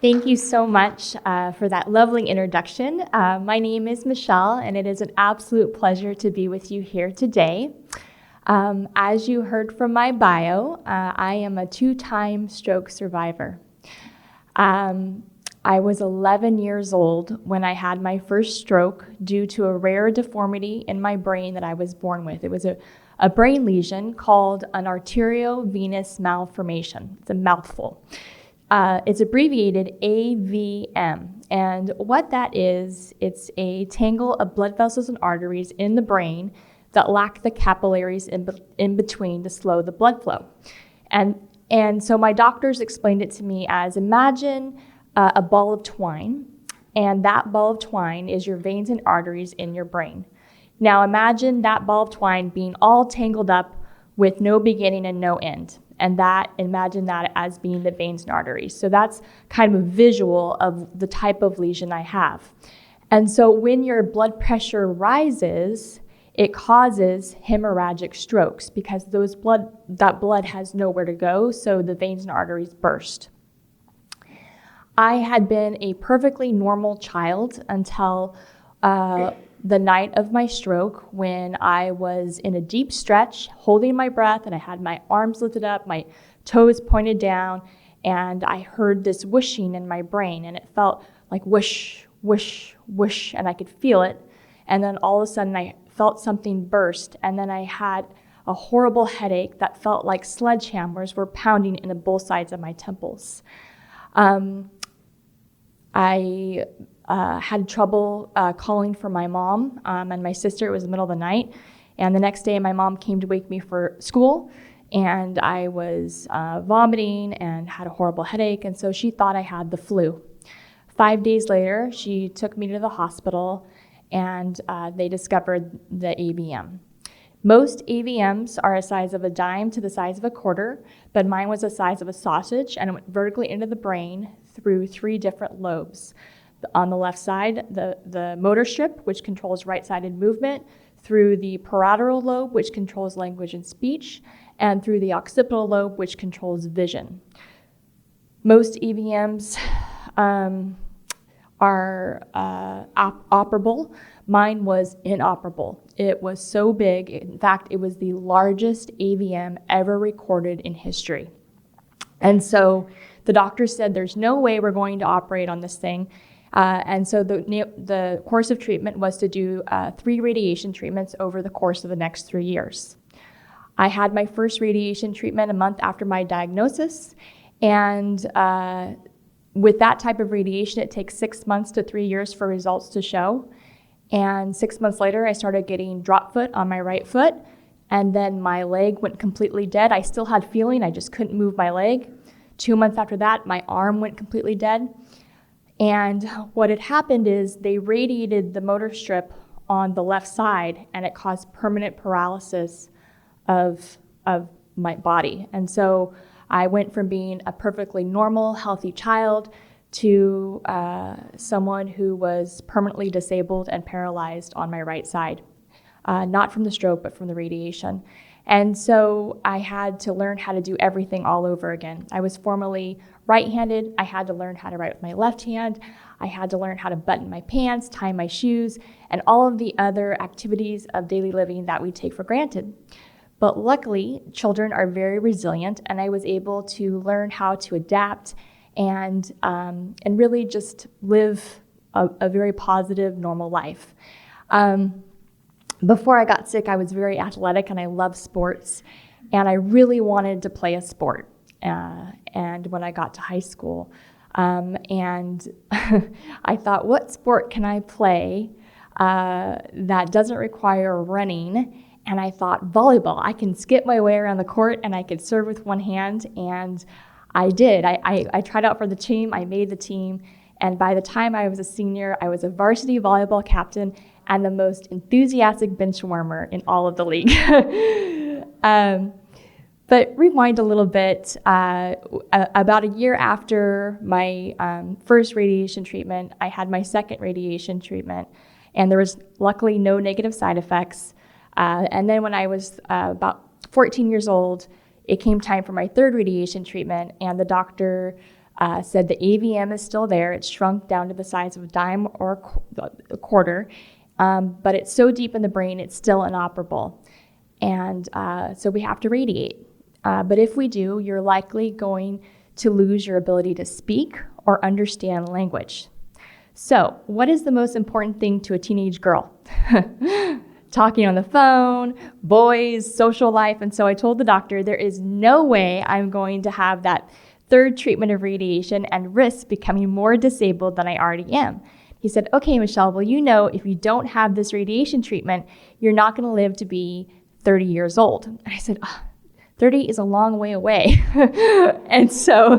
Thank you so much for that lovely introduction. My name is Michelle, and it is an absolute pleasure to be with you here today. As you heard from my bio, I am a 2-time stroke survivor. I was 11 years old when I had my first stroke due to a rare deformity in my brain that I was born with. It was a brain lesion called an arteriovenous malformation. It's a mouthful. It's abbreviated AVM, and what that is, it's a tangle of blood vessels and arteries in the brain that lack the capillaries in between to slow the blood flow. And so my doctors explained it to me as, imagine a ball of twine, and that ball of twine is your veins and arteries in your brain. Now imagine that ball of twine being all tangled up with no beginning and no end. And imagine that as being the veins and arteries. So that's kind of a visual of the type of lesion I have. And so when your blood pressure rises, it causes hemorrhagic strokes because that blood has nowhere to go, so the veins and arteries burst. I had been a perfectly normal child until the night of my stroke, when I was in a deep stretch, holding my breath, and I had my arms lifted up, my toes pointed down, and I heard this whooshing in my brain, and it felt like whoosh, whoosh, whoosh, and I could feel it. And then all of a sudden I felt something burst, and then I had a horrible headache that felt like sledgehammers were pounding into both sides of my temples. I had trouble calling for my mom and my sister. It was the middle of the night. And the next day, my mom came to wake me for school, and I was vomiting and had a horrible headache, and so she thought I had the flu. 5 days later, she took me to the hospital, and they discovered the AVM. Most AVMs are a size of a dime to the size of a quarter, but mine was the size of a sausage, and it went vertically into the brain through 3 different lobes. On the left side, the motor strip, which controls right-sided movement, through the parietal lobe, which controls language and speech, and through the occipital lobe, which controls vision. Most AVMs are operable. Mine was inoperable. It was so big. In fact, it was the largest AVM ever recorded in history. And so the doctor said, there's no way we're going to operate on this thing. And so the course of treatment was to do 3 radiation treatments over the course of the next 3 years. I had my first radiation treatment a month after my diagnosis, and with that type of radiation, it takes 6 months to 3 years for results to show. And 6 months later, I started getting drop foot on my right foot, and then my leg went completely dead. I still had feeling, I just couldn't move my leg. 2 months after that, my arm went completely dead. And what had happened is they radiated the motor strip on the left side, and it caused permanent paralysis of my body. And so I went from being a perfectly normal, healthy child to someone who was permanently disabled and paralyzed on my right side, not from the stroke, but from the radiation. And so I had to learn how to do everything all over again. I was formerly right-handed. I had to learn how to write with my left hand. I had to learn how to button my pants, tie my shoes, and all of the other activities of daily living that we take for granted. But luckily, children are very resilient, and I was able to learn how to adapt and really just live a very positive, normal life. Before I got sick, I was very athletic and I loved sports, and I really wanted to play a sport. And when I got to high school, and I thought, what sport can I play that doesn't require running? And I thought, volleyball. I can skip my way around the court and I could serve with one hand, and I did. I tried out for the team, I made the team, and by the time I was a senior, I was a varsity volleyball captain and the most enthusiastic bench warmer in all of the league. But rewind a little bit, about a year after my first radiation treatment, I had my second radiation treatment, and there was luckily no negative side effects. And then when I was about 14 years old, it came time for my third radiation treatment, and the doctor said the AVM is still there. It's shrunk down to the size of a dime or a quarter, but it's so deep in the brain, it's still inoperable. And so we have to radiate. But if we do, you're likely going to lose your ability to speak or understand language. So what is the most important thing to a teenage girl? Talking on the phone, boys, social life. And so I told the doctor, there is no way I'm going to have that third treatment of radiation and risk becoming more disabled than I already am. He said, okay, Michelle, well, you know, if you don't have this radiation treatment, you're not going to live to be 30 years old. And I said, 30 is a long way away. And so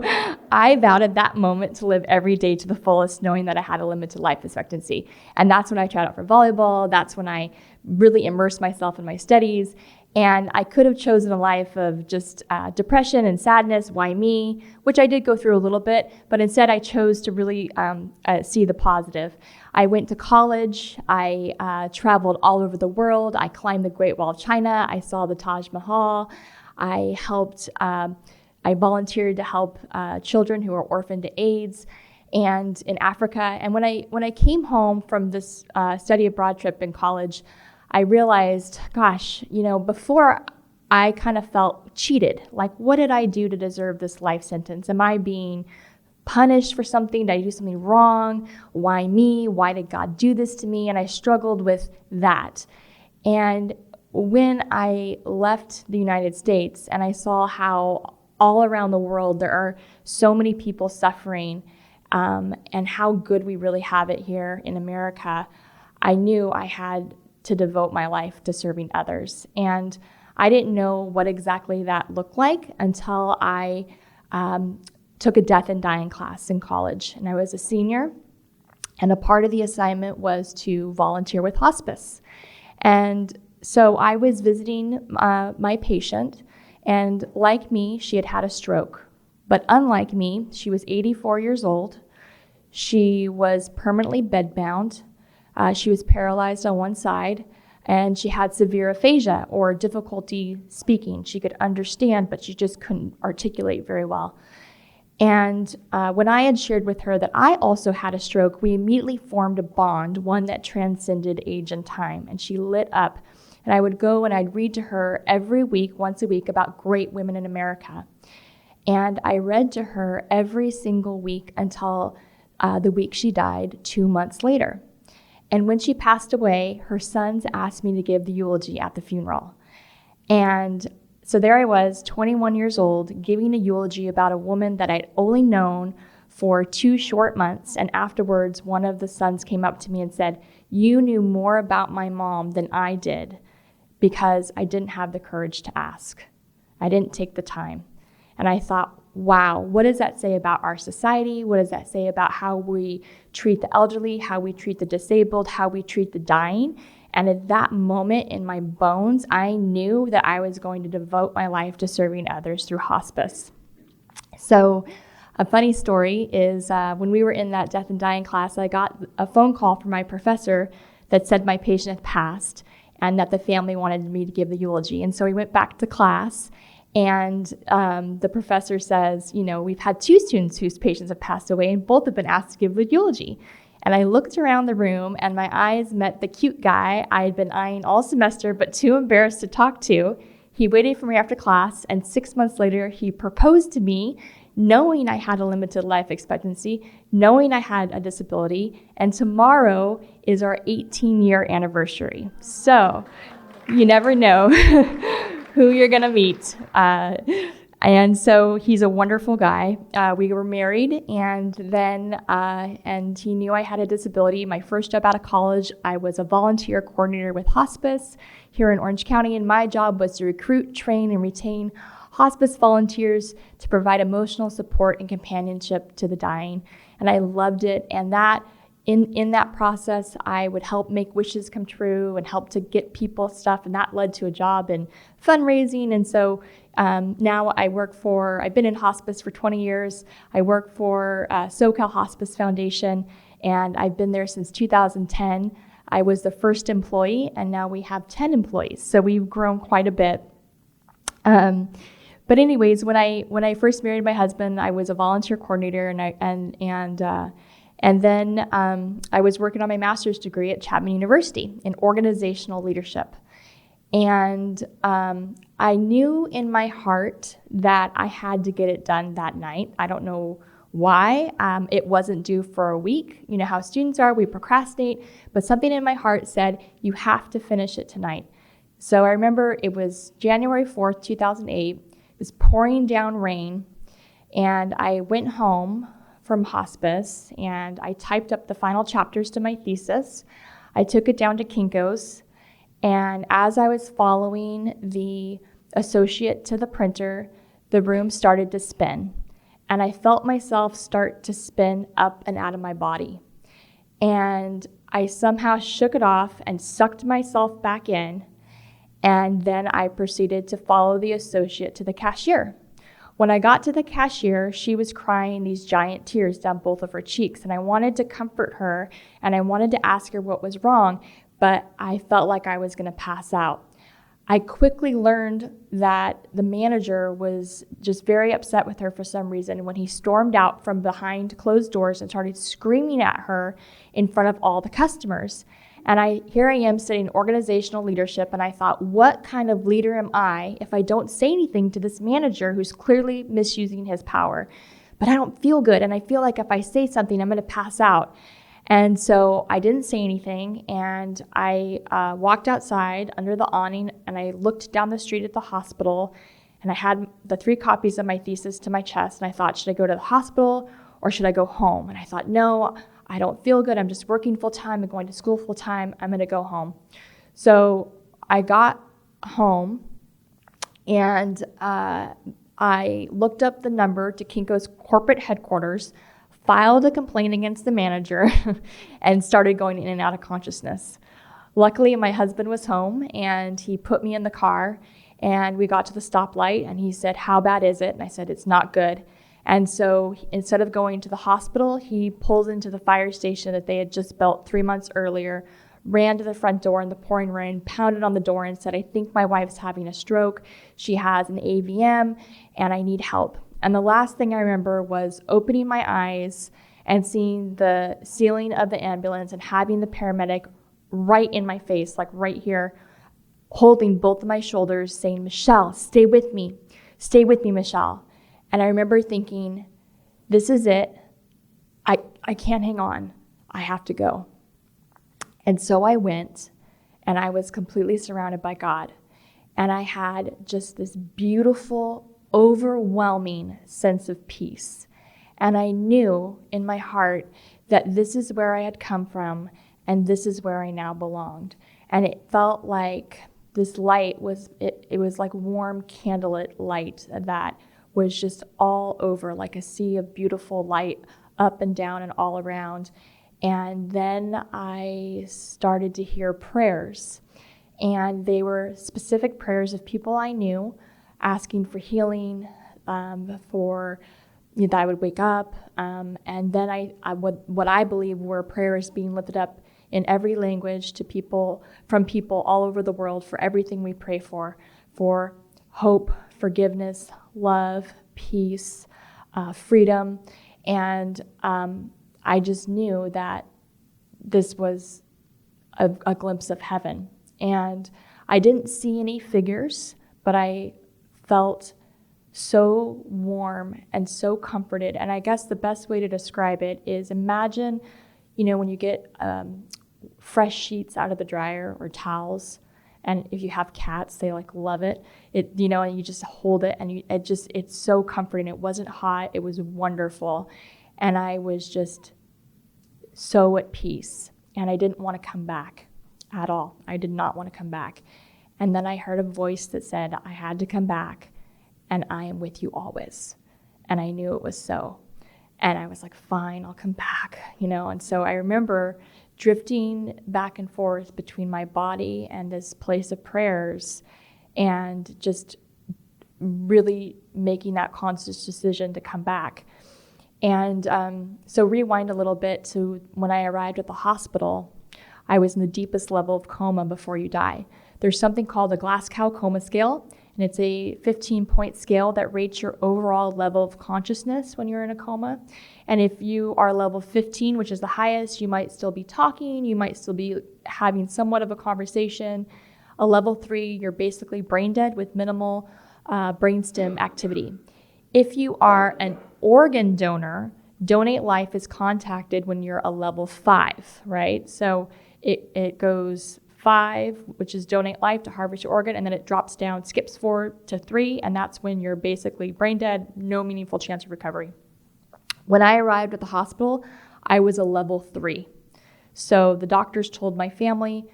I vowed at that moment to live every day to the fullest, knowing that I had a limited life expectancy. And that's when I tried out for volleyball. That's when I really immersed myself in my studies. And I could have chosen a life of just depression and sadness, why me, which I did go through a little bit, but instead I chose to really see the positive. I went to college, I traveled all over the world, I climbed the Great Wall of China, I saw the Taj Mahal, I volunteered to help children who are orphaned to AIDS and in Africa. And when I came home from this study abroad trip in college, I realized, gosh, you know, before I kind of felt cheated. Like, what did I do to deserve this life sentence? Am I being punished for something? Did I do something wrong? Why me? Why did God do this to me? And I struggled with that. And when I left the United States and I saw how all around the world there are so many people suffering and how good we really have it here in America, I knew I had to devote my life to serving others. And I didn't know what exactly that looked like until I took a death and dying class in college. And I was a senior, and a part of the assignment was to volunteer with Hospice. And so I was visiting my patient, and like me, she had had a stroke. But unlike me, she was 84 years old. She was permanently bedbound. She was paralyzed on one side, and she had severe aphasia, or difficulty speaking. She could understand, but she just couldn't articulate very well. And when I had shared with her that I also had a stroke, we immediately formed a bond, one that transcended age and time, and she lit up. And I would go and I'd read to her every week, once a week, about great women in America. And I read to her every single week until the week she died 2 months later. And when she passed away, her sons asked me to give the eulogy at the funeral. And so there I was, 21 years old, giving a eulogy about a woman that I'd only known for 2 short months. And afterwards, one of the sons came up to me and said, "You knew more about my mom than I did because I didn't have the courage to ask. I didn't take the time." And I thought, wow, what does that say about our society? What does that say about how we treat the elderly, how we treat the disabled, how we treat the dying? And at that moment in my bones, I knew that I was going to devote my life to serving others through hospice. So a funny story is when we were in that death and dying class, I got a phone call from my professor that said my patient had passed and that the family wanted me to give the eulogy. And so we went back to class. And the professor says, you know, we've had 2 students whose patients have passed away, and both have been asked to give the eulogy. And I looked around the room, and my eyes met the cute guy I had been eyeing all semester, but too embarrassed to talk to. He waited for me after class, and 6 months later, he proposed to me, knowing I had a limited life expectancy, knowing I had a disability, and tomorrow is our 18-year anniversary. So you never know who you're going to meet. And so he's a wonderful guy. We were married, and then and he knew I had a disability. My first job out of college, I was a volunteer coordinator with Hospice here in Orange County, and my job was to recruit, train, and retain hospice volunteers to provide emotional support and companionship to the dying. And I loved it, and that in that process, I would help make wishes come true and help to get people stuff, and that led to a job in fundraising. And so now I've been in hospice for 20 years. I work for SoCal Hospice Foundation, and I've been there since 2010. I was the first employee, and now we have 10 employees. So we've grown quite a bit. But anyways, when I first married my husband, I was a volunteer coordinator, and then I was working on my master's degree at Chapman University in organizational leadership. And I knew in my heart that I had to get it done that night. I don't know why. It wasn't due for a week. You know how students are, we procrastinate, but something in my heart said, you have to finish it tonight. So I remember it was January 4th, 2008. It was pouring down rain, and I went home from hospice, and I typed up the final chapters to my thesis. I took it down to Kinko's, and as I was following the associate to the printer, the room started to spin, and I felt myself start to spin up and out of my body. And I somehow shook it off and sucked myself back in, and then I proceeded to follow the associate to the cashier. When I got to the cashier, she was crying these giant tears down both of her cheeks, and I wanted to comfort her, and I wanted to ask her what was wrong, but I felt like I was going to pass out. I quickly learned that the manager was just very upset with her for some reason when he stormed out from behind closed doors and started screaming at her in front of all the customers. And here I am sitting in organizational leadership, and I thought, what kind of leader am I if I don't say anything to this manager who's clearly misusing his power? But I don't feel good, and I feel like if I say something, I'm going to pass out. And so I didn't say anything, and I walked outside under the awning, and I looked down the street at the hospital, and I had the 3 copies of my thesis to my chest, and I thought, should I go to the hospital or should I go home? And I thought, no, I don't feel good. I'm just working full-time and going to school full-time. I'm going to go home. So I got home, and I looked up the number to Kinko's corporate headquarters, filed a complaint against the manager, and started going in and out of consciousness. Luckily, my husband was home, and he put me in the car, and we got to the stoplight, and he said, how bad is it? And I said, it's not good. And so instead of going to the hospital, he pulled into the fire station that they had just built 3 months earlier, ran to the front door in the pouring rain, pounded on the door and said, I think my wife's having a stroke. She has an AVM, and I need help. And the last thing I remember was opening my eyes and seeing the ceiling of the ambulance and having the paramedic right in my face, like right here, holding both of my shoulders, saying, Michelle, stay with me, Michelle. And I remember thinking, this is it. I can't hang on. I have to go. And so I went, and I was completely surrounded by God. And I had just this beautiful, overwhelming sense of peace. And I knew in my heart that this is where I had come from, and this is where I now belonged. And it felt like this light was, it was like warm candlelit light that was just all over, like a sea of beautiful light up and down and all around. And then I started to hear prayers, and they were specific prayers of people I knew, asking for healing, for that I would wake up, and then what I believe were prayers being lifted up in every language to people, from people all over the world, for everything we pray for hope, forgiveness, love, peace, freedom, and I just knew that this was a glimpse of heaven. And I didn't see any figures, but I felt so warm and so comforted. And I guess the best way to describe it is, imagine, when you get fresh sheets out of the dryer or towels, and if you have cats, they love it. And you just hold it, and it's so comforting. It wasn't hot, it was wonderful. And I was just so at peace, and I didn't want to come back at all. I did not want to come back. And then I heard a voice that said I had to come back, and I am with you always. And I knew it was so. And I was like, fine, I'll come back, And so I remember drifting back and forth between my body and this place of prayers, and just really making that conscious decision to come back. And so rewind a little bit to when I arrived at the hospital. I was in the deepest level of coma before you die. There's something called the Glasgow Coma Scale, And it's a 15-point scale that rates your overall level of consciousness when you're in a coma. And if you are level 15, which is the highest, you might still be talking, you might still be having somewhat of a conversation. A level 3, you're basically brain dead with minimal brainstem activity. If you are an organ donor, Donate Life is contacted when you're a level 5, right? So it goes 5, which is Donate Life, to harvest your organ, and then it drops down, skips 4 to 3, and that's when you're basically brain dead, no meaningful chance of recovery. When I arrived at the hospital, I was a level 3. So the doctors told my family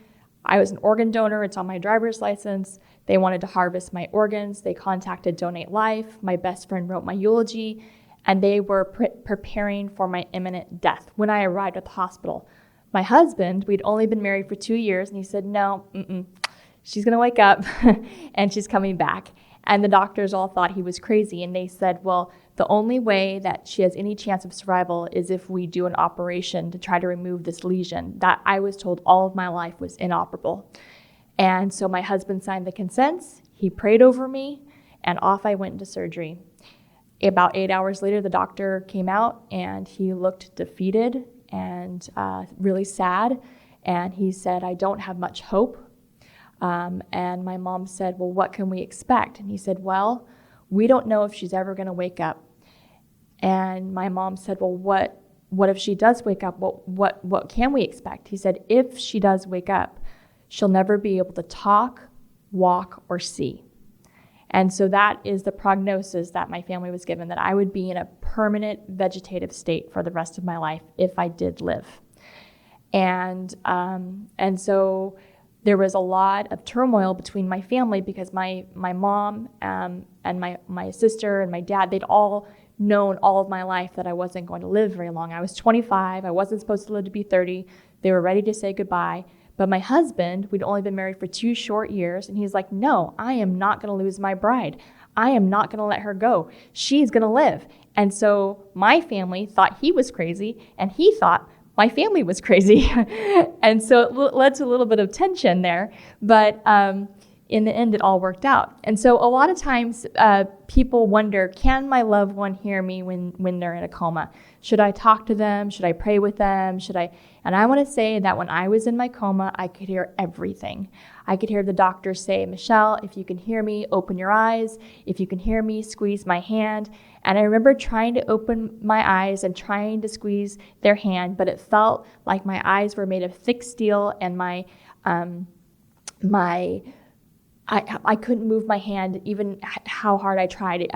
I was an organ donor. It's on my driver's license. They wanted to harvest my organs. They contacted Donate Life. My best friend wrote my eulogy, and they were preparing for my imminent death when I arrived at the hospital. My husband, we'd only been married for 2 years, and he said, no, she's going to wake up and she's coming back. And the doctors all thought he was crazy, and they said, well, the only way that she has any chance of survival is if we do an operation to try to remove this lesion that I was told all of my life was inoperable. And so my husband signed the consents, he prayed over me, and off I went into surgery. About 8 hours later, the doctor came out, and he looked defeated and really sad, and he said, I don't have much hope. And my mom said, well, what can we expect? And he said, well, we don't know if she's ever going to wake up. And my mom said, well, what if she does wake up? What can we expect? He said, if she does wake up, she'll never be able to talk, walk, or see. And so that is the prognosis that my family was given, that I would be in a permanent vegetative state for the rest of my life if I did live. And so there was a lot of turmoil between my family because my mom and my sister and my dad, they'd all known all of my life that I wasn't going to live very long. I was 25. I wasn't supposed to live to be 30. They were ready to say goodbye. But my husband, we'd only been married for 2 short years, and he's like, no, I am not going to lose my bride. I am not going to let her go. She's going to live. And so my family thought he was crazy, and he thought my family was crazy. And so it led to a little bit of tension there. But in the end, it all worked out. And so a lot of times people wonder, can my loved one hear me when they're in a coma? Should I talk to them? Should I pray with them? And I want to say that when I was in my coma, I could hear everything. I could hear the doctor say, Michelle, if you can hear me, open your eyes. If you can hear me, squeeze my hand. And I remember trying to open my eyes and trying to squeeze their hand, but it felt like my eyes were made of thick steel, and I couldn't move my hand even how hard I tried.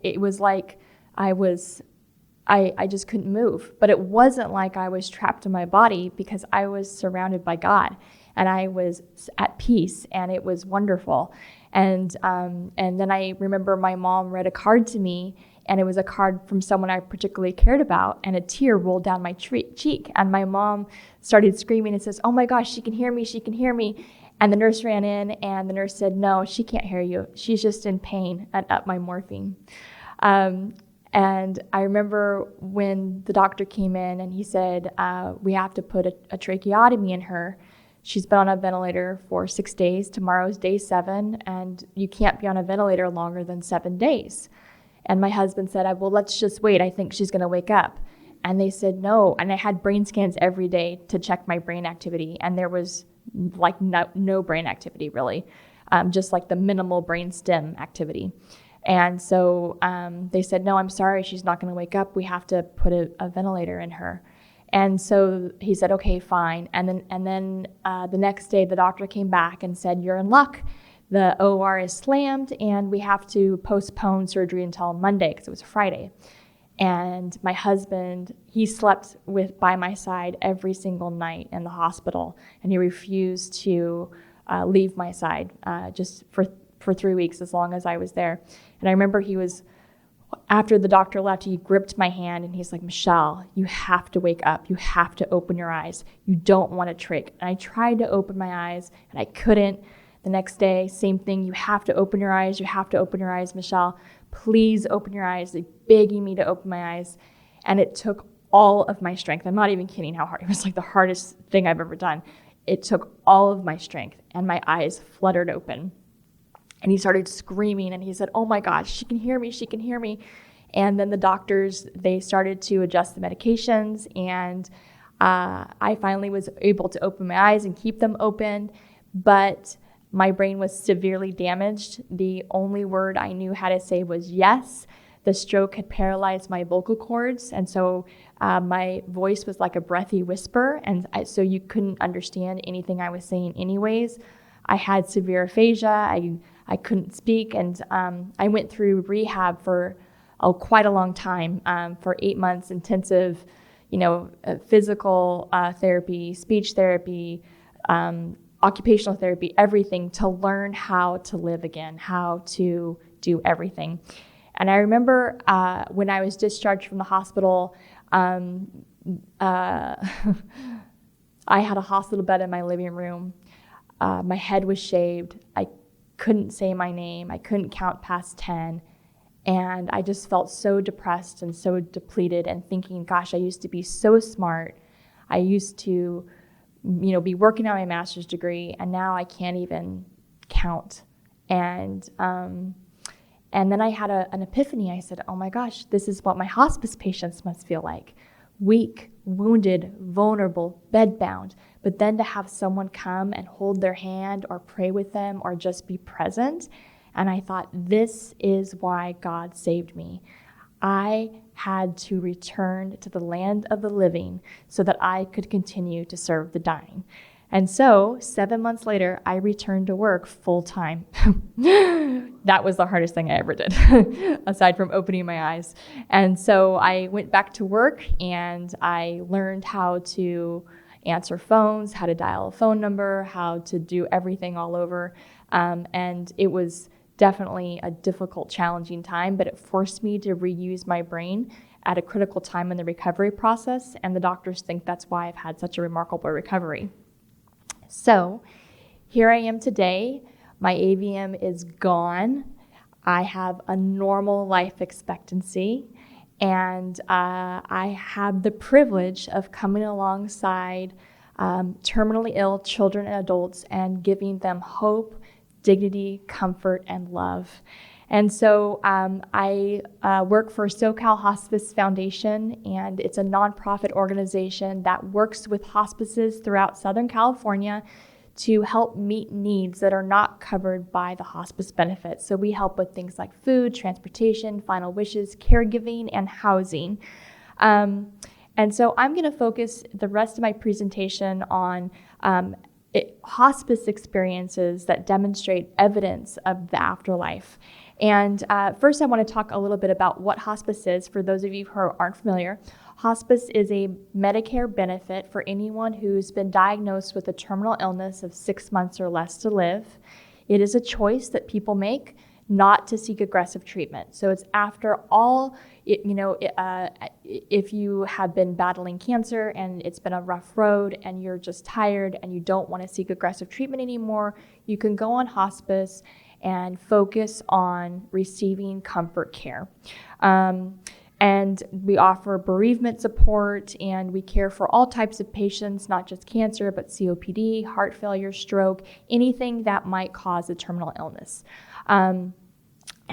It was like I just couldn't move. But it wasn't like I was trapped in my body, because I was surrounded by God, and I was at peace, and it was wonderful. And then I remember my mom read a card to me, and it was a card from someone I particularly cared about, and a tear rolled down my cheek. And my mom started screaming and says, oh my gosh, she can hear me, she can hear me. And the nurse ran in, and the nurse said, no, she can't hear you. She's just in pain, and up my morphine. And I remember when the doctor came in, and he said, we have to put a tracheotomy in her. She's been on a ventilator for 6 days. Tomorrow's day 7, and you can't be on a ventilator longer than 7 days. And my husband said, well, let's just wait. I think she's going to wake up. And they said no. And I had brain scans every day to check my brain activity, and there was like no brain activity really, just like the minimal brain stem activity. And so they said, no, I'm sorry, she's not going to wake up. We have to put a ventilator in her. And so he said, okay, fine. And then the next day the doctor came back and said, you're in luck. The OR is slammed, and we have to postpone surgery until Monday, because it was a Friday. And my husband, he slept by my side every single night in the hospital, and he refused to leave my side just for 3 weeks, as long as I was there. And I remember after the doctor left, he gripped my hand, and he's like, Michelle, you have to wake up. You have to open your eyes. You don't want to trick. And I tried to open my eyes, and I couldn't. The next day, same thing. You have to open your eyes. You have to open your eyes, Michelle. Please open your eyes. They're begging me to open my eyes. And it took all of my strength. I'm not even kidding how hard. It was like the hardest thing I've ever done. It took all of my strength, and my eyes fluttered open. And he started screaming, and he said, "Oh my gosh, she can hear me, she can hear me." And then the doctors, they started to adjust the medications, and I finally was able to open my eyes and keep them open, but my brain was severely damaged. The only word I knew how to say was yes. The stroke had paralyzed my vocal cords, and so my voice was like a breathy whisper, and so you couldn't understand anything I was saying anyways. I had severe aphasia. I couldn't speak, and I went through rehab for quite a long time, for 8 months, intensive, physical therapy, speech therapy, occupational therapy, everything to learn how to live again, how to do everything. And I remember when I was discharged from the hospital, I had a hospital bed in my living room. My head was shaved. I couldn't say my name. I couldn't count past 10. And I just felt so depressed and so depleted and thinking, gosh, I used to be so smart. I used to, be working on my master's degree, and now I can't even count. And then I had an epiphany. I said, oh my gosh, this is what my hospice patients must feel like. Weak, wounded, vulnerable, bedbound. But then to have someone come and hold their hand or pray with them or just be present. And I thought, this is why God saved me. I had to return to the land of the living so that I could continue to serve the dying. And so 7 months later, I returned to work full time. That was the hardest thing I ever did, aside from opening my eyes. And so I went back to work, and I learned how to answer phones, how to dial a phone number, how to do everything all over. And it was definitely a difficult, challenging time, but it forced me to reuse my brain at a critical time in the recovery process. And the doctors think that's why I've had such a remarkable recovery. So here I am today. My AVM is gone. I have a normal life expectancy, and I have the privilege of coming alongside terminally ill children and adults and giving them hope, dignity, comfort, and love. And so I work for SoCal Hospice Foundation, and it's a nonprofit organization that works with hospices throughout Southern California to help meet needs that are not covered by the hospice benefits. So we help with things like food, transportation, final wishes, caregiving, and housing. And so I'm going to focus the rest of my presentation on hospice experiences that demonstrate evidence of the afterlife. And first, I want to talk a little bit about what hospice is. For those of you who aren't familiar, hospice is a Medicare benefit for anyone who's been diagnosed with a terminal illness of 6 months or less to live. It is a choice that people make not to seek aggressive treatment. So it's after all, if you have been battling cancer and it's been a rough road and you're just tired and you don't want to seek aggressive treatment anymore, you can go on hospice and focus on receiving comfort care. And we offer bereavement support, and we care for all types of patients, not just cancer, but COPD, heart failure, stroke, anything that might cause a terminal illness. And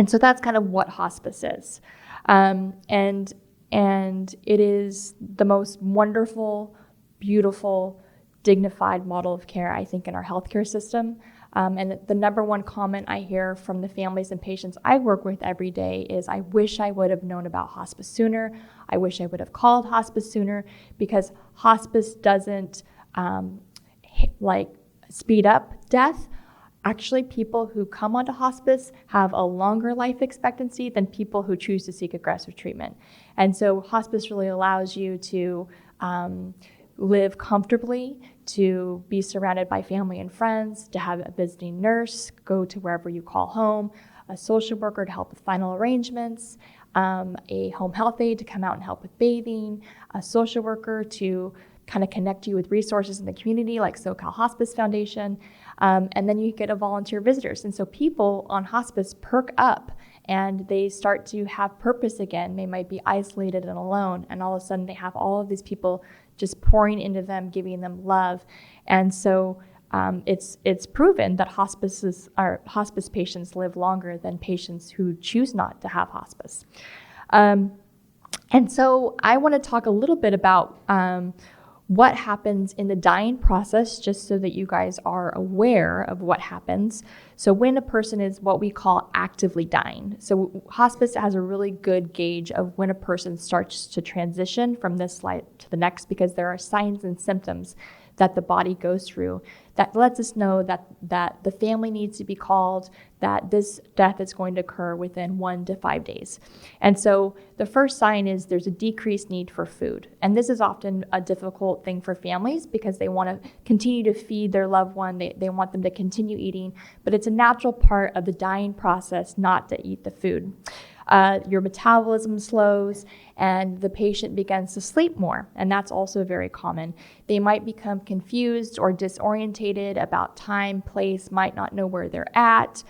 so that's kind of what hospice is. And it is the most wonderful, beautiful, dignified model of care, I think, in our healthcare system. And the number one comment I hear from the families and patients I work with every day is, I wish I would have known about hospice sooner. I wish I would have called hospice sooner, because hospice doesn't speed up death. Actually, people who come onto hospice have a longer life expectancy than people who choose to seek aggressive treatment. And so hospice really allows you to live comfortably, to be surrounded by family and friends, to have a visiting nurse, go to wherever you call home, a social worker to help with final arrangements, a home health aide to come out and help with bathing, a social worker to kind of connect you with resources in the community like SoCal Hospice Foundation, and then you get a volunteer visitors. And so people on hospice perk up and they start to have purpose again. They might be isolated and alone, and all of a sudden they have all of these people just pouring into them, giving them love. And so it's proven that hospice patients live longer than patients who choose not to have hospice. And so I want to talk a little bit about what happens in the dying process, just so that you guys are aware of what happens. So when a person is what we call actively dying. So hospice has a really good gauge of when a person starts to transition from this slide to the next, because there are signs and symptoms that the body goes through that lets us know that the family needs to be called, that this death is going to occur within 1 to 5 days. And so the first sign is there's a decreased need for food. And this is often a difficult thing for families, because they want to continue to feed their loved one. They want them to continue eating, but it's a natural part of the dying process not to eat the food. Your metabolism slows and the patient begins to sleep more, and that's also very common. They might become confused or disorientated about time, place, might not know where they're at.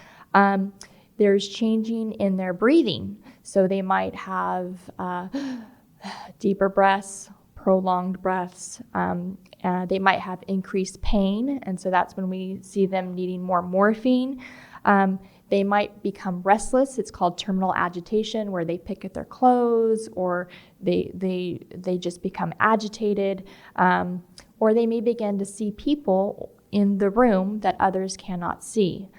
There's changing in their breathing, so they might have deeper breaths, prolonged breaths. They might have increased pain, and so that's when we see them needing more morphine. They might become restless. It's called terminal agitation, where they pick at their clothes, or they just become agitated, or they may begin to see people in the room that others cannot see.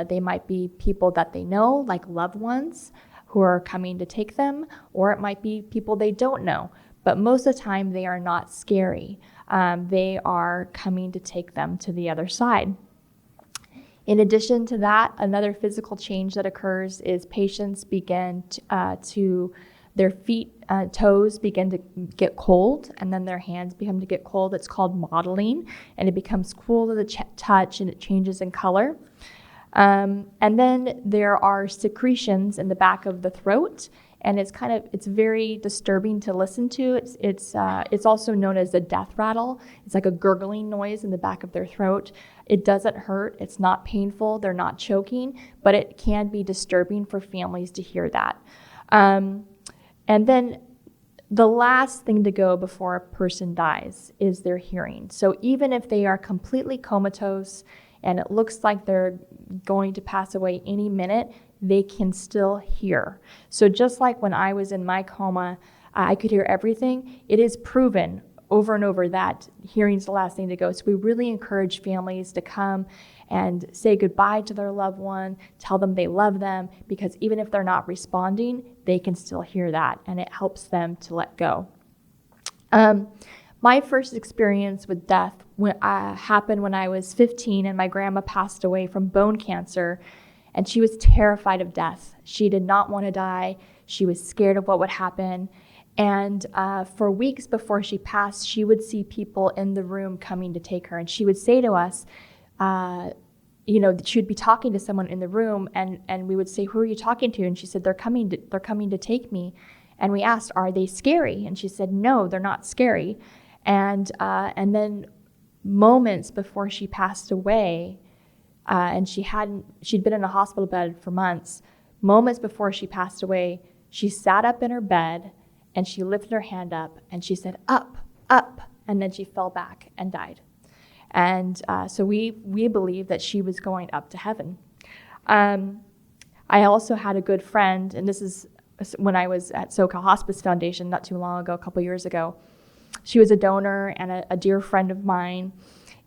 They might be people that they know, like loved ones who are coming to take them, or it might be people they don't know. But most of the time, they are not scary. They are coming to take them to the other side. In addition to that, another physical change that occurs is patients begin to their feet, toes begin to get cold, and then their hands begin to get cold. It's called mottling, and it becomes cool to the touch, and it changes in color. And then there are secretions in the back of the throat, and it's very disturbing to listen to. It's also known as the death rattle. It's like a gurgling noise in the back of their throat. It doesn't hurt. It's not painful. They're not choking, but it can be disturbing for families to hear that. And then the last thing to go before a person dies is their hearing. So even if they are completely comatose and it looks like they're going to pass away any minute, they can still hear. So just like when I was in my coma, I could hear everything. It is proven over and over that hearing's the last thing to go. So we really encourage families to come and say goodbye to their loved one, tell them they love them, because even if they're not responding, they can still hear that, and it helps them to let go. My first experience with death happened when I was 15, and my grandma passed away from bone cancer, and she was terrified of death. She did not want to die. She was scared of what would happen. And for weeks before she passed, she would see people in the room coming to take her. And she would say to us, she would be talking to someone in the room, and we would say, "Who are you talking to?" And she said, they're coming to take me. And we asked, "Are they scary?" And she said, "No, they're not scary." And then moments before she passed away, and she'd been in a hospital bed for months. Moments before she passed away, she sat up in her bed and she lifted her hand up and she said, "Up, up," and then she fell back and died. And so we believe that she was going up to heaven. I also had a good friend, and this is when I was at SoCal Hospice Foundation not too long ago, a couple years ago. She was a donor and a dear friend of mine,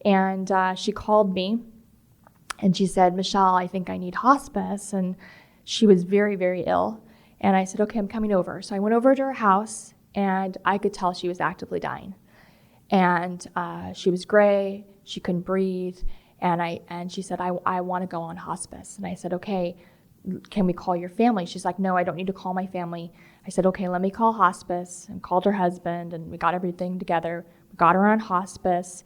and she called me. And she said, "Michelle, I think I need hospice." And she was very, very ill. And I said, "Okay, I'm coming over." So I went over to her house, and I could tell she was actively dying. And she was gray, she couldn't breathe. And she said, I want to go on hospice. And I said, "Okay, can we call your family?" She's like, "No, I don't need to call my family." I said, "Okay, let me call hospice," and called her husband, and we got everything together. We got her on hospice.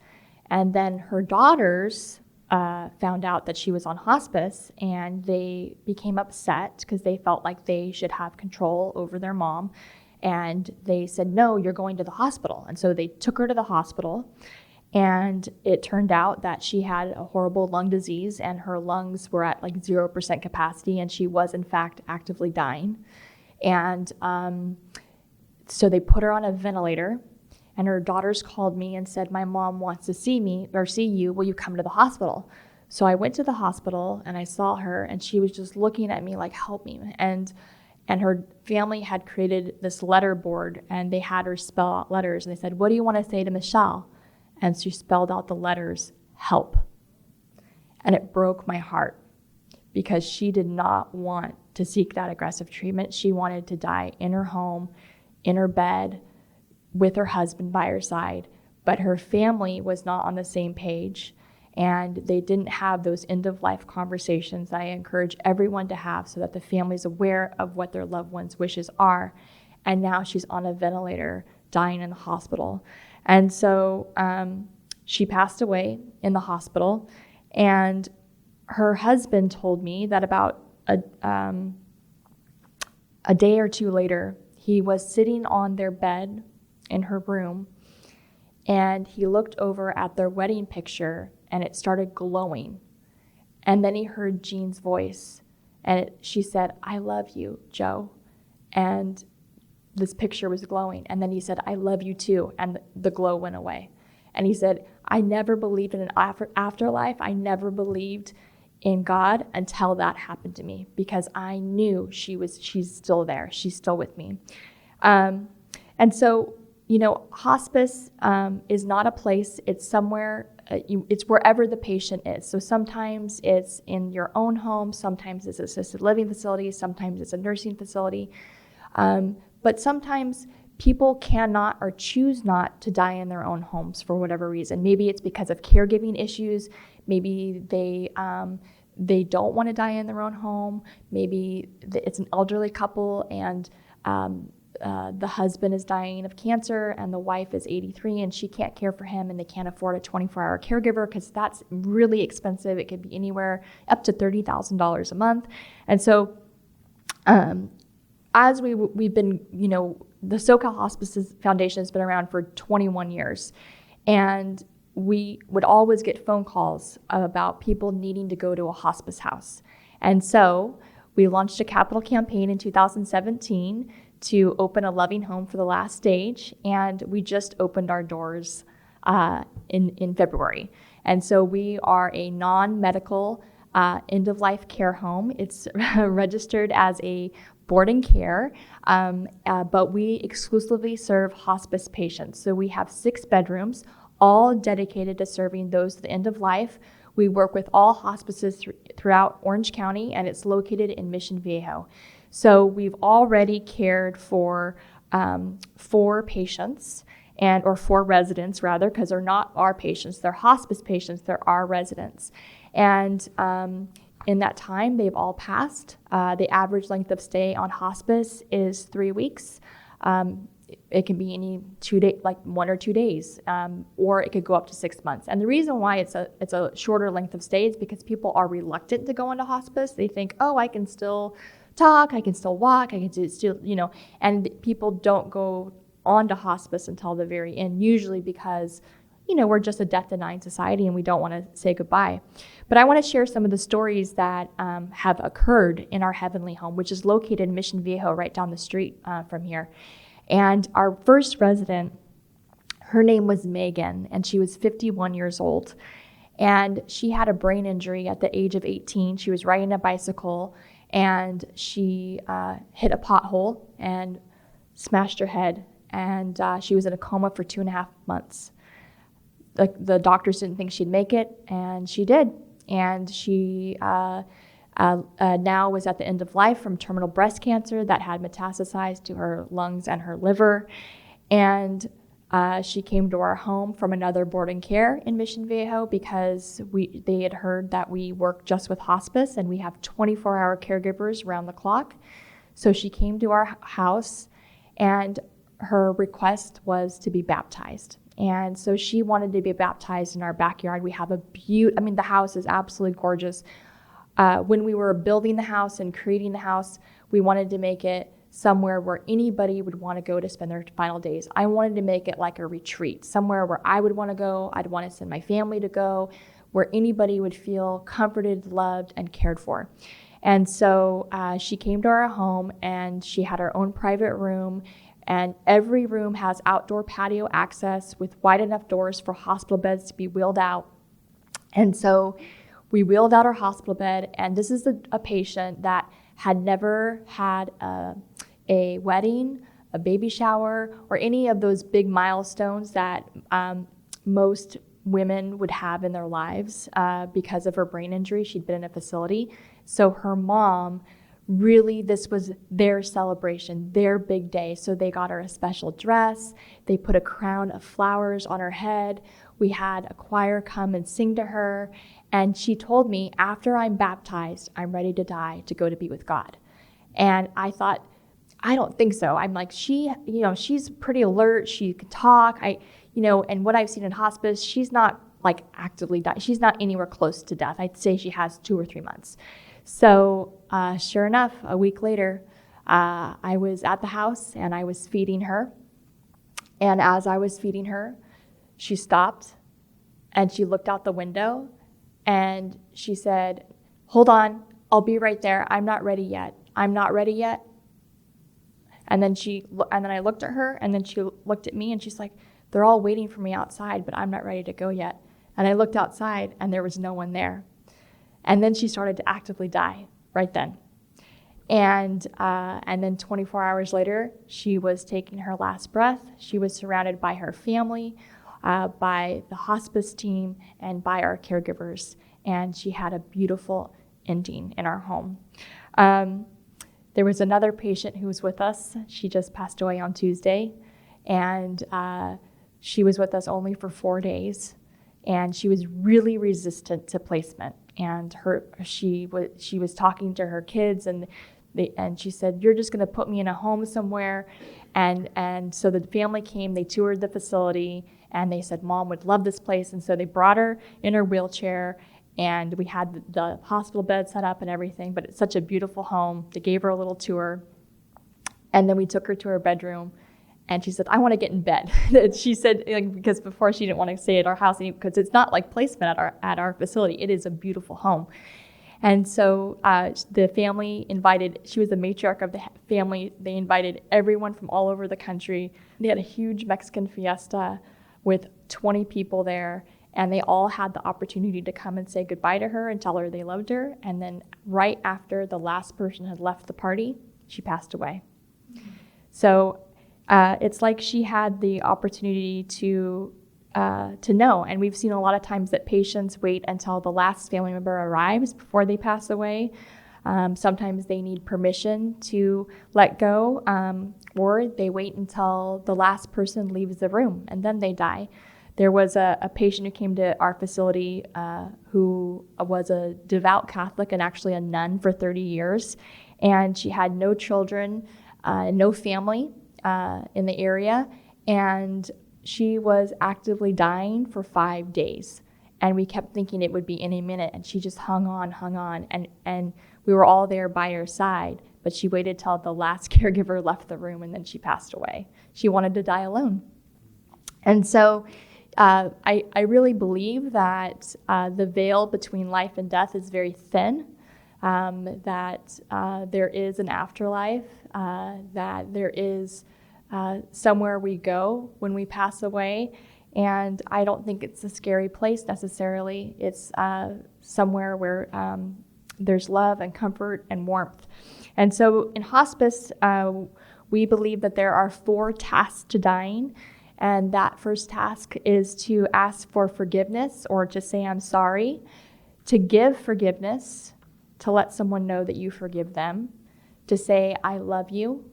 And then her daughters found out that she was on hospice, and they became upset because they felt like they should have control over their mom. And they said, "No, you're going to the hospital." And so they took her to the hospital, and it turned out that she had a horrible lung disease, and her lungs were at like 0% capacity, and she was in fact actively dying. And so they put her on a ventilator, And her daughters called me and said, my mom wants to see me or see you. Will you come to the hospital? So I went to the hospital and I saw her, and she was just looking at me like, help me. And her family had created this letter board, and they had her spell out letters. And they said, what do you want to say to Michelle? And she spelled out the letters, help. And it broke my heart, because she did not want to seek that aggressive treatment. She wanted to die in her home, in her bed, with her husband by her side. But her family was not on the same page, and they didn't have those end-of-life conversations that I encourage everyone to have, so that the family is aware of what their loved one's wishes are. And now she's on a ventilator, dying in the hospital. And so she passed away in the hospital, and her husband told me that about a day or two later, he was sitting on their bed in her room, and he looked over at their wedding picture, and it started glowing. And then he heard Jean's voice, and she said, I love you, Joe. And this picture was glowing. And then he said, I love you too. And the glow went away. And he said, I never believed in an afterlife. I never believed in God until that happened to me, because I knew she's still there. She's still with me. And so, hospice is not a place. It's somewhere, it's wherever the patient is. So sometimes it's in your own home. Sometimes it's an assisted living facility. Sometimes it's a nursing facility. But sometimes people cannot or choose not to die in their own homes for whatever reason. Maybe it's because of caregiving issues. Maybe they don't want to die in their own home. Maybe it's an elderly couple, and the husband is dying of cancer, and the wife is 83, and she can't care for him, and they can't afford a 24-hour caregiver because that's really expensive. It could be anywhere up to $30,000 a month. And so as we've been, the SoCal Hospice Foundation has been around for 21 years, and we would always get phone calls about people needing to go to a hospice house. And so we launched a capital campaign in 2017 to open a loving home for the last stage, and we just opened our doors in February. And so we are a non-medical end-of-life care home. It's registered as a boarding care, but we exclusively serve hospice patients. So we have 6 bedrooms, all dedicated to serving those at the end of life. We work with all hospices throughout Orange County, and it's located in Mission Viejo. So we've already cared for 4 patients, or 4 residents rather, because they're not our patients, they're hospice patients, they're our residents. And in that time, they've all passed. The average length of stay on hospice is 3 weeks. It can be any 2 days, like 1 or 2 days, or it could go up to 6 months. And the reason why it's a shorter length of stay is because people are reluctant to go into hospice. They think, oh, I can still talk, I can still walk, I can still, and people don't go on to hospice until the very end, usually because, we're just a death-denying society and we don't want to say goodbye. But I want to share some of the stories that have occurred in our heavenly home, which is located in Mission Viejo, right down the street from here. And our first resident, her name was Megan, and she was 51 years old. And she had a brain injury at the age of 18. She was riding a bicycle, and she hit a pothole and smashed her head. And she was in a coma for 2.5 months. The doctors didn't think she'd make it, and she did. And she now was at the end of life from terminal breast cancer that had metastasized to her lungs and her liver. And she came to our home from another boarding care in Mission Viejo because they had heard that we work just with hospice and we have 24-hour caregivers around the clock. So she came to our house, and her request was to be baptized. And so she wanted to be baptized in our backyard. We have the house is absolutely gorgeous. When we were building the house and creating the house, we wanted to make it somewhere where anybody would want to go to spend their final days. I wanted to make it like a retreat, somewhere where I would want to go. I'd want to send my family to go, where anybody would feel comforted, loved, and cared for. And so she came to our home, and she had her own private room, And every room has outdoor patio access with wide enough doors for hospital beds to be wheeled out. And so we wheeled out our hospital bed, and this is a patient that had never had a wedding, a baby shower, or any of those big milestones that most women would have in their lives because of her brain injury. She'd been in a facility. So her mom, really, this was their celebration, their big day. So they got her a special dress. They put a crown of flowers on her head. We had a choir come and sing to her. And she told me, after I'm baptized, I'm ready to die to go to be with God. And I thought, I don't think so. I'm like, she's pretty alert. She can talk. And what I've seen in hospice, she's not like actively dying. She's not anywhere close to death. I'd say she has 2 or 3 months. So sure enough, a week later, I was at the house and I was feeding her. And as I was feeding her, she stopped and she looked out the window and she said, "Hold on, I'll be right there. I'm not ready yet. I'm not ready yet." And then I looked at her, and then she looked at me and she's like, "They're all waiting for me outside, but I'm not ready to go yet." And I looked outside and there was no one there. And then she started to actively die right then. And then 24 hours later, she was taking her last breath. She was surrounded by her family, by the hospice team, and by our caregivers. And she had a beautiful ending in our home. There was another patient who was with us. She just passed away on Tuesday. And she was with us only for 4 days. And she was really resistant to placement. And she was talking to her kids, and she said, "You're just going to put me in a home somewhere." And so the family came, they toured the facility, and they said, "Mom would love this place." And so they brought her in her wheelchair, and we had the hospital bed set up and everything, but it's such a beautiful home. They gave her a little tour, and then we took her to her bedroom, and she said, "I want to get in bed." She said, because before she didn't want to stay at our house because it's not like placement at our facility. It is a beautiful home. And so the family she was the matriarch of the family. They invited everyone from all over the country. They had a huge Mexican fiesta with 20 people there, and they all had the opportunity to come and say goodbye to her and tell her they loved her. And then right after the last person had left the party, she passed away. So it's like she had the opportunity to know. And we've seen a lot of times that patients wait until the last family member arrives before they pass away. Sometimes they need permission to let go, or they wait until the last person leaves the room and then they die. There was a patient who came to our facility who was a devout Catholic and actually a nun for 30 years. And she had no children, no family in the area. And she was actively dying for 5 days. And we kept thinking it would be any minute. And she just hung on. And we were all there by her side. But she waited till the last caregiver left the room, and then she passed away. She wanted to die alone. And so I really believe that the veil between life and death is very thin, that there is an afterlife, that there is somewhere we go when we pass away. And I don't think it's a scary place necessarily. It's somewhere where there's love and comfort and warmth. And so in hospice, we believe that there are 4 tasks to dying. And that first task is to ask for forgiveness or to say, "I'm sorry," to give forgiveness, to let someone know that you forgive them, to say, "I love you,"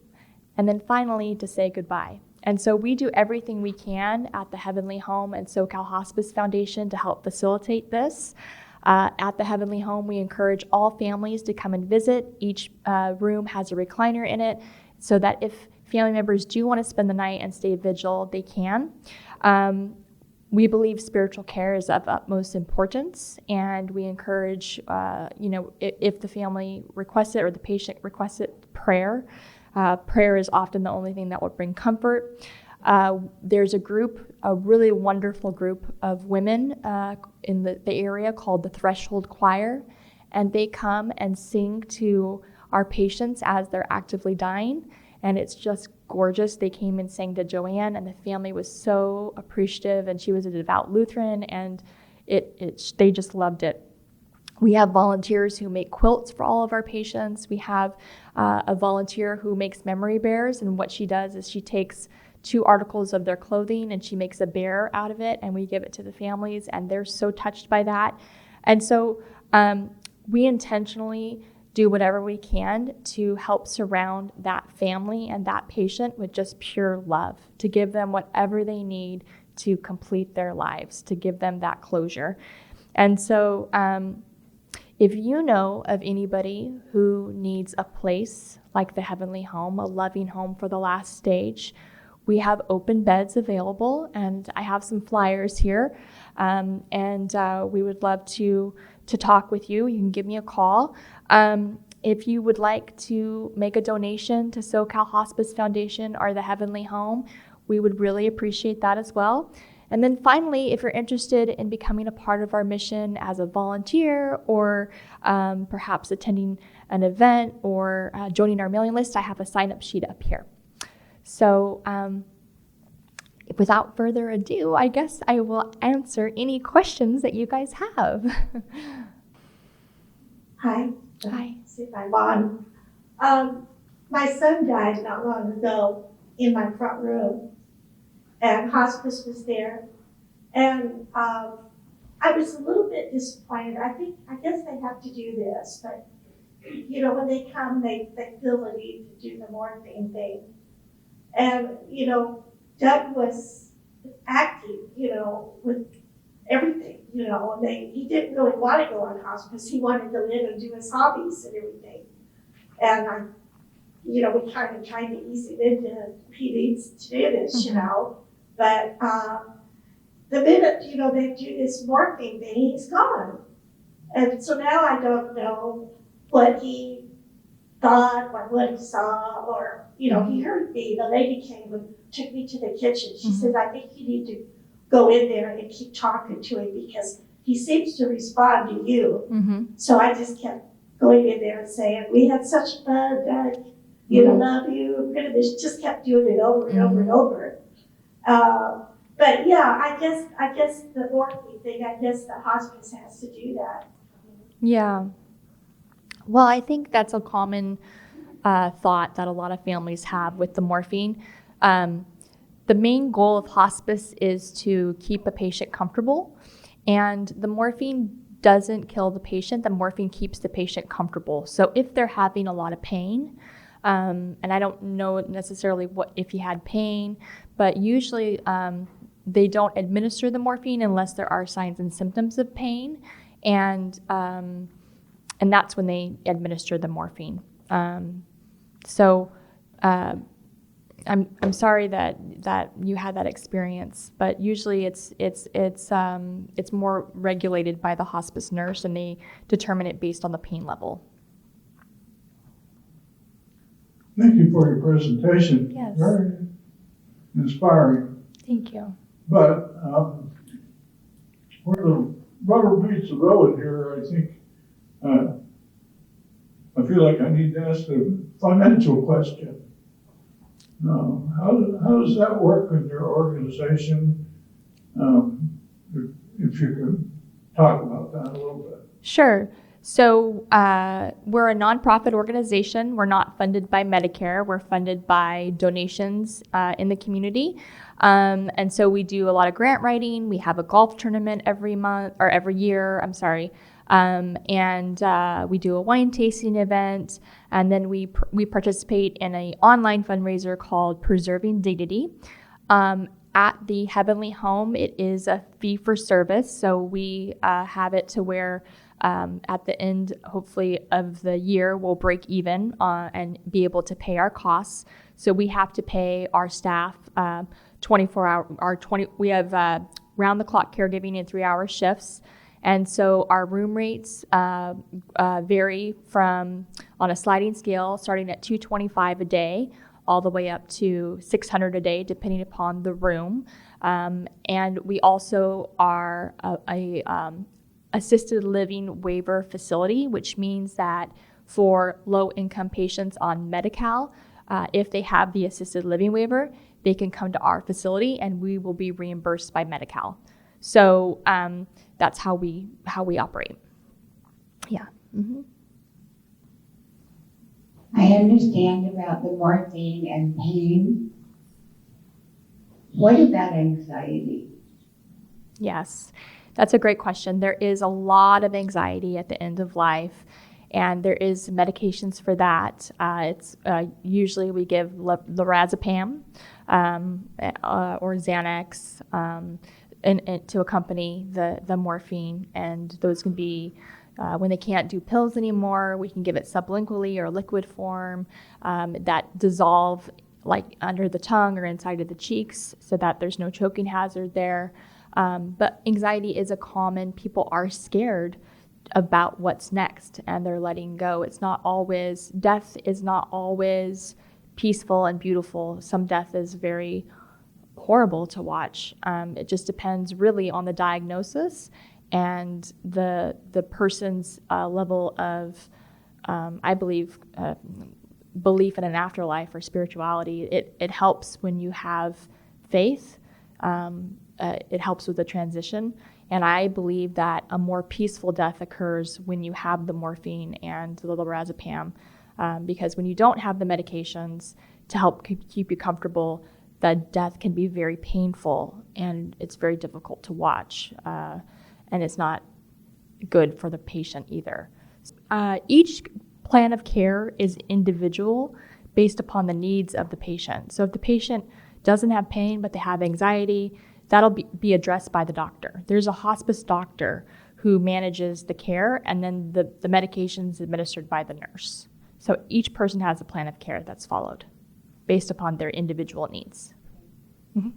and then finally to say goodbye. And so we do everything we can at the Heavenly Home and SoCal Hospice Foundation to help facilitate this. At the Heavenly Home, we encourage all families to come and visit. Each room has a recliner in it so that if family members do want to spend the night and stay vigil, they can. We believe spiritual care is of utmost importance, and we encourage, if the family requests it or the patient requests it, prayer. Prayer is often the only thing that will bring comfort. There's a really wonderful group of women in the area called the Threshold Choir, and they come and sing to our patients as they're actively dying. and it's just gorgeous. They came and sang to Joanne, and the family was so appreciative, and she was a devout Lutheran, and they just loved it. We have volunteers who make quilts for all of our patients. We have a volunteer who makes memory bears, and what she does is she takes 2 articles of their clothing and she makes a bear out of it, and we give it to the families, and they're so touched by that. And so we intentionally do whatever we can to help surround that family and that patient with just pure love, to give them whatever they need to complete their lives, to give them that closure. And so if you know of anybody who needs a place like the Heavenly Home, a loving home for the last stage, we have open beds available, and I have some flyers here, and we would love to talk with you. You can give me a call. If you would like to make a donation to SoCal Hospice Foundation or the Heavenly Home, we would really appreciate that as well. And then finally, if you're interested in becoming a part of our mission as a volunteer, or perhaps attending an event, or joining our mailing list, I have a sign-up sheet up here. So without further ado, I guess I will answer any questions that you guys have. Hi. Hi. I'm Bon. My son died not long ago in my front room, and hospice was there. And I was a little bit disappointed. I guess they have to do this, but when they come, they feel the need to do the morphine thing. And Doug was acting, with everything, and he didn't really want to go on hospice. He wanted to live and do his hobbies and everything. And we kind of tried to ease him into, he needs to do this, But the minute, they do this morphine thing, he's gone. And so now I don't know what he thought or what he saw, or, he heard me. The lady came and took me to the kitchen. She said, I think you need to go in there and keep talking to him because he seems to respond to you. So I just kept going in there and saying, we had such fun, Doug. Love you. Just kept doing it over and over and over. But yeah, I guess the morphine thing, I guess the hospice has to do that. Yeah. Well, I think that's a common thought that a lot of families have with the morphine. The main goal of hospice is to keep a patient comfortable, and the morphine doesn't kill the patient. The morphine keeps the patient comfortable. So if they're having a lot of pain, and I don't know necessarily what if he had pain, but usually they don't administer the morphine unless there are signs and symptoms of pain, and that's when they administer the morphine. So I'm sorry that you had that experience, but usually it's more regulated by the hospice nurse, and they determine it based on the pain level. Thank you for your presentation. Yes. Very inspiring. Thank you. But where the rubber meets the road here, I think I feel like I need to ask a financial question. How does that work in your organization? If you could talk about that a little bit. Sure. So we're a nonprofit organization. We're not funded by Medicare. We're funded by donations in the community. And so we do a lot of grant writing. We have a golf tournament every year. And we do a wine tasting event. And then we participate in an online fundraiser called Preserving Dignity. At the Heavenly Home, it is a fee for service. So we have it to where at the end, hopefully, of the year, we'll break even and be able to pay our costs. So we have to pay our staff 24-hour. We have round-the-clock caregiving and 3-hour shifts, and so our room rates vary from on a sliding scale, starting at $225 a day, all the way up to $600 a day, depending upon the room. And we also are a assisted living waiver facility, which means that for low-income patients on Medi-Cal, If they have the assisted living waiver, they can come to our facility and we will be reimbursed by Medi-Cal. So that's how we operate. Yeah. Mm-hmm. I understand about the morphine and pain. What about anxiety? Yes, that's a great question. There is a lot of anxiety at the end of life, and there is medications for that. It's usually we give lorazepam or Xanax and to accompany the morphine, and those can be when they can't do pills anymore, we can give it sublingually or liquid form that dissolve like under the tongue or inside of the cheeks so that there's no choking hazard there. But anxiety is a common, people are scared about what's next and they're letting go. It's not always, death is not always peaceful and beautiful. Some death is very horrible to watch. It just depends really on the diagnosis and the person's level of, I believe, belief in an afterlife or spirituality. It helps when you have faith. It helps with the transition. And I believe that a more peaceful death occurs when you have the morphine and the lorazepam, because when you don't have the medications to help keep you comfortable, the death can be very painful and it's very difficult to watch. And it's not good for the patient either. Each plan of care is individual based upon the needs of the patient. So if the patient doesn't have pain but they have anxiety, that'll be addressed by the doctor. There's a hospice doctor who manages the care, and then the medication's administered by the nurse. So each person has a plan of care that's followed based upon their individual needs. Mm-hmm.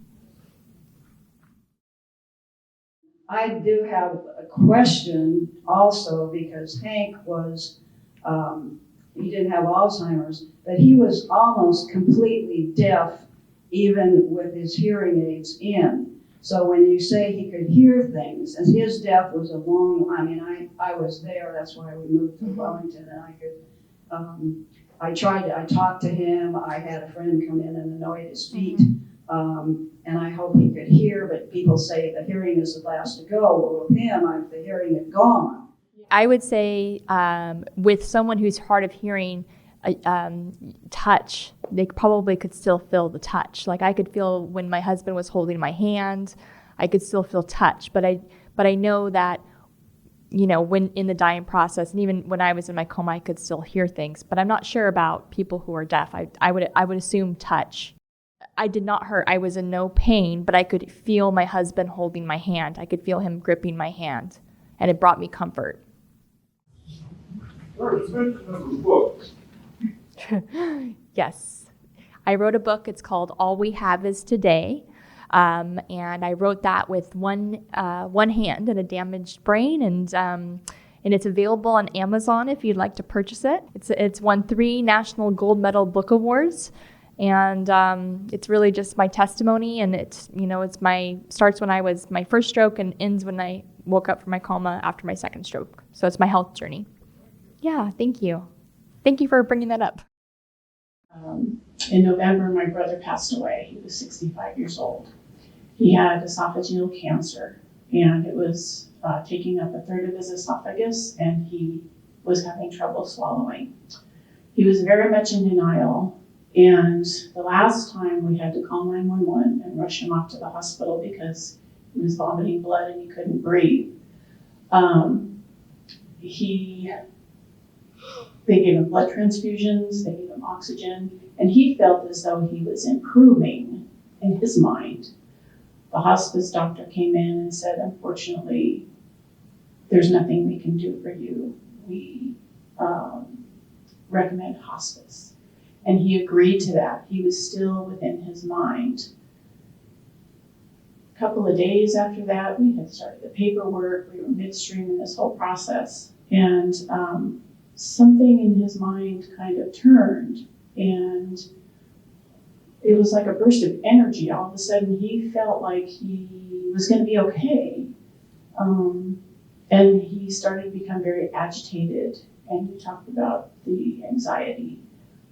I do have a question also because Hank was, he didn't have Alzheimer's, but he was almost completely deaf even with his hearing aids in. So when you say he could hear things, and his death was a long, I was there, that's why we moved to Wellington, and I could, I talked to him, I had a friend come in and anoint his feet, and I hope he could hear, but people say the hearing is the last to go. Well, with him, the hearing had gone. I would say with someone who's hard of hearing, touch, they probably could still feel the touch. Like I could feel when my husband was holding my hand, I could still feel touch. But I know that, when in the dying process, and even when I was in my coma, I could still hear things. But I'm not sure about people who are deaf. I would assume touch. I did not hurt. I was in no pain, but I could feel my husband holding my hand. I could feel him gripping my hand, and it brought me comfort. There was mention of a book. Yes. I wrote a book. It's called All We Have Is Today. And I wrote that with one hand and a damaged brain. And it's available on Amazon if you'd like to purchase it. It's won 3 National Gold Medal Book Awards. And it's really just my testimony. And it's starts when I was my first stroke and ends when I woke up from my coma after my second stroke. So it's my health journey. Yeah, thank you. Thank you for bringing that up. In November, my brother passed away. He was 65 years old. He had esophageal cancer, and it was taking up a third of his esophagus, and he was having trouble swallowing. He was very much in denial, and the last time we had to call 911 and rush him off to the hospital because he was vomiting blood and he couldn't breathe. They gave him blood transfusions, they gave him oxygen, and he felt as though he was improving in his mind. The hospice doctor came in and said, unfortunately, there's nothing we can do for you. We recommend hospice. And he agreed to that. He was still within his mind. A couple of days after that, we had started the paperwork. We were midstream in this whole process. And something in his mind kind of turned, and it was like a burst of energy. All of a sudden, he felt like he was going to be okay. And he started to become very agitated, and he talked about the anxiety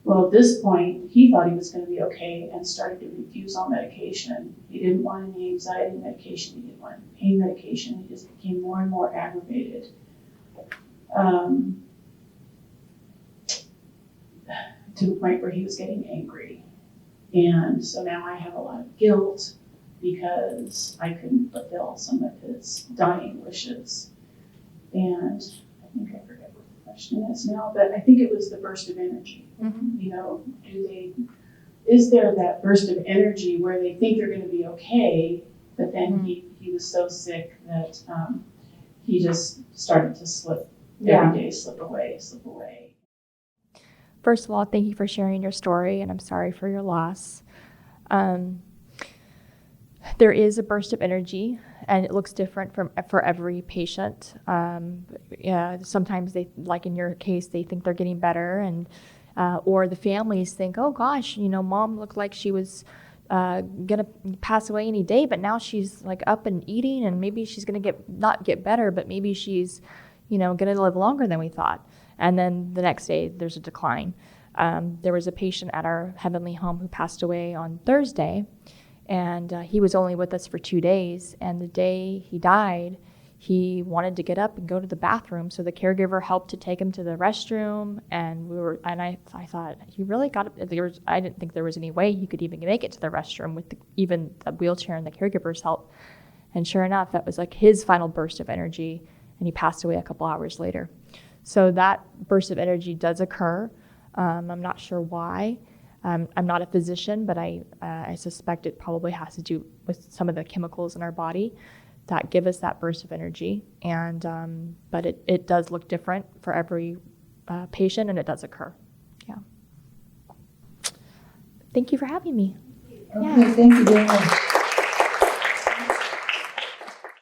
Well, at this point, he thought he was going to be okay and started to refuse all medication. He didn't want any anxiety medication. He didn't want any pain medication. He just became more and more aggravated. To the point where he was getting angry. And so now I have a lot of guilt because I couldn't fulfill some of his dying wishes. And I think I forget what the question is now, but I think it was the burst of energy. Mm-hmm. You know, is there that burst of energy where they think they're going to be okay, but then he was so sick that he just started to slip every day, slip away. First of all, thank you for sharing your story, and I'm sorry for your loss. There is a burst of energy, and it looks different for every patient. Sometimes they, like in your case, they think they're getting better, and or the families think, oh gosh, mom looked like she was gonna pass away any day, but now she's like up and eating, and maybe she's gonna not get better, but maybe she's gonna live longer than we thought. And then the next day, there's a decline. There was a patient at our Heavenly Home who passed away on Thursday, and he was only with us for 2 days. And the day he died, he wanted to get up and go to the bathroom, so the caregiver helped to take him to the restroom. And I thought, he really got it. I didn't think there was any way he could even make it to the restroom with even the wheelchair and the caregiver's help. And sure enough, that was like his final burst of energy, and he passed away a couple hours later. So that burst of energy does occur. I'm not sure why. I'm not a physician, but I suspect it probably has to do with some of the chemicals in our body that give us that burst of energy. And but it does look different for every patient, and it does occur. Yeah. Thank you for having me. Okay, thank you very much.